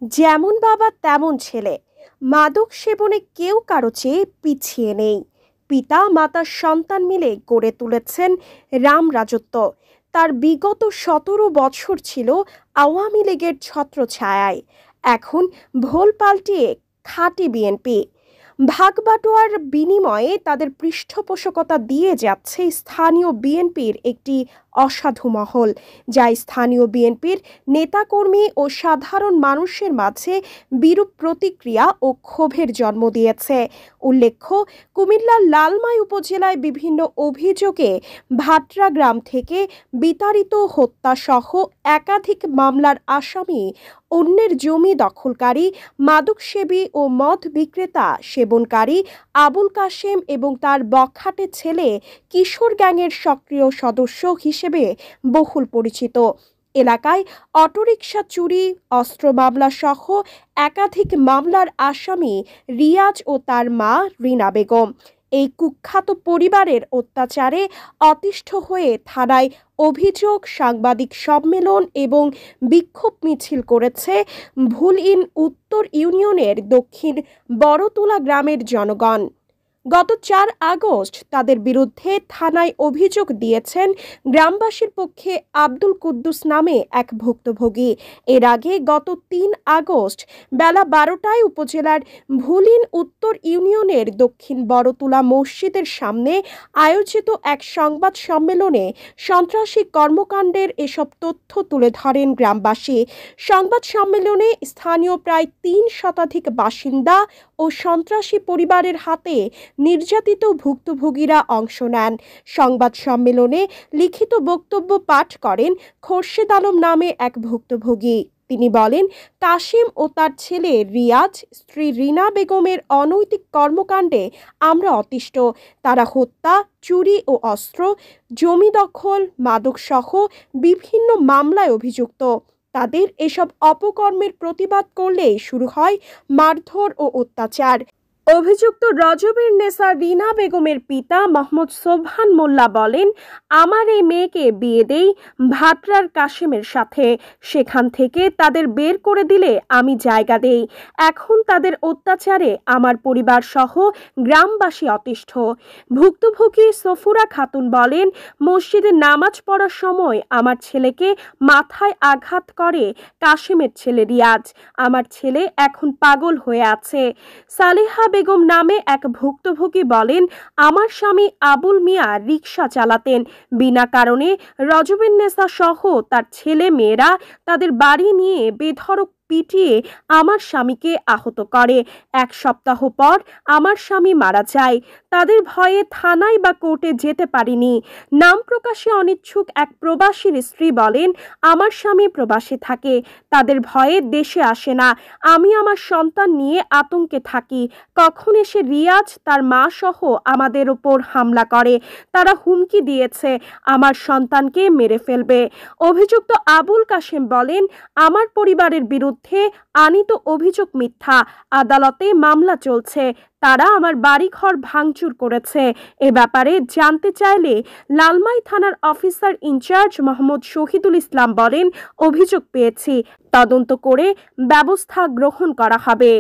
যেমন বাবা তেমন ছেলে। মাদক সেবনে কেউ কারো চেয়ে পিছিয়ে নেই। পিতা মাতা সন্তান মিলে গড়ে তুলেছেন রাম রাজত্ব। তার বিগত 17 বছর ছিল আওয়ামী লীগের ছত্রছায়ায়। এখন ভোল পাল্টিয়ে খাঁটি বিএনপি। ভাগবাটোয়ার বিনিময়ে তাদের পৃষ্ঠপোষকতা দিয়ে যাচ্ছে স্থানীয় বিএনপির একটি অসাধু মহল, যা স্থানীয় বিএনপির নেতাকর্মী ও সাধারণ মানুষের মাঝে বিরূপ প্রতিক্রিয়া ও ক্ষোভের জন্ম দিয়েছে। উল্লেখ্য, কুমিল্লার লালমাই উপজেলায় বিভিন্ন অভিযোগে ভাটরা গ্রাম থেকে বিতাড়িত হত্যাসহ একাধিক মামলার আসামি, অন্যের জমি দখলকারী, মাদকসেবী ও মদ বিক্রেতা সেবনকারী আবুল কাশেম এবং তার বখাটে ছেলে কিশোর গ্যাংয়ের সক্রিয় সদস্য হিসেবে বহুল পরিচিত। এলাকায় অটোরিকশা চুরি, অস্ত্র মামলা সহ একাধিক মামলার আসামি রিয়াজ ও তার মা রিনা বেগম। এই কুখ্যাত পরিবারের অত্যাচারে অতিষ্ঠ হয়ে থানায় অভিযোগ, সাংবাদিক সম্মেলন এবং বিক্ষোভ মিছিল করেছে ভুলইন উত্তর ইউনিয়নের দক্ষিণ বড়তোলা গ্রামের জনগণ। গত 4 আগস্ট তাদের বিরুদ্ধে থানায় অভিযোগ দিয়েছেন গ্রামবাসীর পক্ষে আব্দুল কুদ্দুস নামে এক ভুক্তভোগী। এর আগে গত 3 আগস্ট বেলা 12টায় উপজেলার ভুলিন উত্তর ইউনিয়নের দক্ষিণ বড়তোলা মসজিদের সামনে আয়োজিত এক সংবাদ সম্মেলনে সন্ত্রাসী কর্মকাণ্ডের এসব তথ্য তুলে ধরেন গ্রামবাসী। সংবাদ সম্মেলনে স্থানীয় প্রায় 3 শতাধিক বাসিন্দা ও সন্ত্রাসী পরিবারের হাতে নির্যাতিত ভুক্তভোগীরা অংশ নেন। সংবাদ সম্মেলনে লিখিত বক্তব্য পাঠ করেন খোরশেদ আলম নামে এক ভুক্তভোগী। তিনি বলেন, কাশিম ও তার ছেলে রিয়াজ, স্ত্রী রিনা বেগমের অনৈতিক কর্মকাণ্ডে আমরা অতিষ্ঠ। তারা হত্যা, চুরি ও অস্ত্র, জমি দখল, মাদকসহ বিভিন্ন মামলায় অভিযুক্ত। তাদের এসব অপকর্মের প্রতিবাদ করলেই শুরু হয় মারধর ও অত্যাচার। অভিযুক্ত রজবের নেসা রিনা বেগমের পিতা মোহাম্মদ সোবহান মোল্লা বলেন, আমার এই মেয়েকে বিয়ে দেই ভাটরার কাশেমের সাথে। সেখান থেকে তাদের বের করে দিলে আমি জায়গা দেই। এখন তাদের অত্যাচারে আমার পরিবার সহ গ্রামবাসী অতিষ্ঠ। ভুক্তভোগী সফুরা খাতুন বলেন, মসজিদে নামাজ পড়ার সময় আমার ছেলেকে মাথায় আঘাত করে কাশেমের ছেলে রিয়াজ। আমার ছেলে এখন পাগল হয়ে আছে। সালেহা বেগম নামে এক ভুক্তভোগী বলেন, আমার স্বামী আবুল মিয়া রিকশা চালাতেন। বিনা কারণে রজবিন্নেসা সহ তার ছেলে মেয়েরা তাদের বাড়ি নিয়ে বেধড়ক পিটিয়ে আমার স্বামীকে আহত করে। 1 সপ্তাহ পর আমার স্বামী মারা যায়। তাদের ভয়ে থানায় বা কোর্টে যেতে পারিনি। নাম প্রকাশে অনিচ্ছুক এক প্রবাসীর স্ত্রী বলেন, আমার স্বামী প্রবাসে থাকে। তাদের ভয়ে দেশে আসে না। আমি আমার সন্তান নিয়ে আতঙ্কে থাকি। কখন এসে রিয়াজ, তার মা সহ আমাদের ওপর হামলা করে। তারা হুমকি দিয়েছে আমার সন্তানকে মেরে ফেলবে। অভিযুক্ত আবুল কাশেম বলেন, আমার পরিবারের বিরুদ্ধে আনিত অভিযোগ মিথ্যা। আদালতে মামলা চলছে। তারা আমার বাড়িঘর ভাঙচুর করেছে। এ ব্যাপারে জানতে চাইলে লালমাই থানার অফিসার ইনচার্জ মোহাম্মদ শহীদুল ইসলাম বলেন, অভিযোগ পেয়েছি, তদন্ত করে ব্যবস্থা গ্রহণ করা হবে।